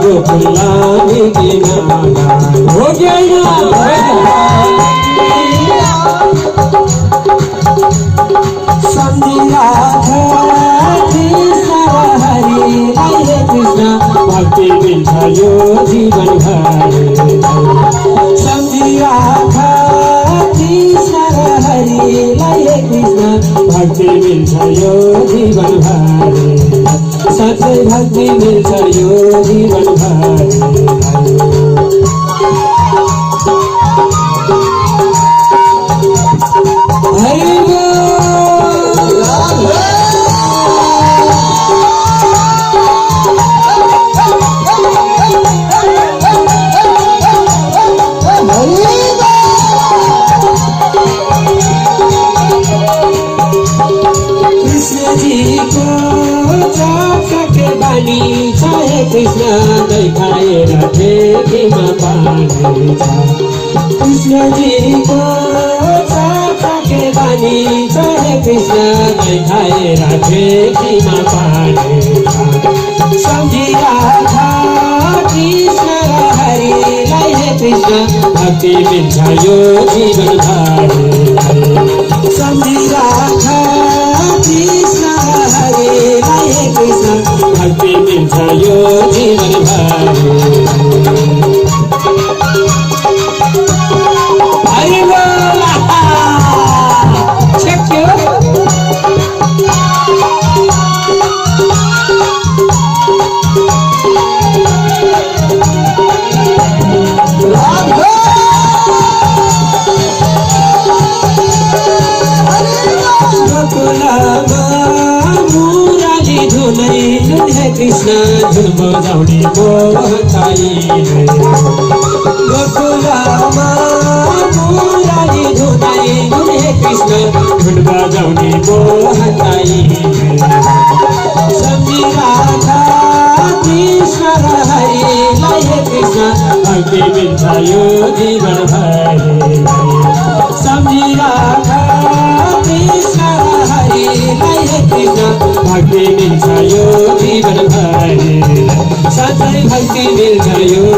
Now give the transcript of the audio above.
गोकुल लाने की नाना हो गया समझिया कृष्ण हरि हरे कृष्ण भक्ति मिल्छ यो जीवन भर समझिया कृष्ण हरि हरे कृष्ण भक्ति मिल्छ यो जीवन भर सच्चै भक्ति मिल्छ यो जीवन भर चाहे कृष्ण नै खाएर ठेकीमा पानी छ कृष्ण जी को चाखे बानी चाहे कृष्ण नै खाएर ठेकीमा पानी छ सम्झिया कृष्ण हरिलाई हे कृष्ण भक्ति मिल्छ यो जीवन भर सम्झिया कृष्ण हरिलाई हे कृष्ण भक्ति मिल्छ यो जीवन भर हरि बोल छक्यो कृष्ण धुन बजाउने बोताइले गोकुलमा मुरारी धुनाइ धुन हे कृष्ण धुन बजाउने बोताइले सम्झिरा कृष्ण हरिलाई हे कृष्ण भक्ति मिल्छ यो जीवन भर सम्झिरा कृष्ण हरिलाई हे कृष्ण भक्ति मिल्छ यो जीवन भर सच्चै भक्ति मिल्छ यो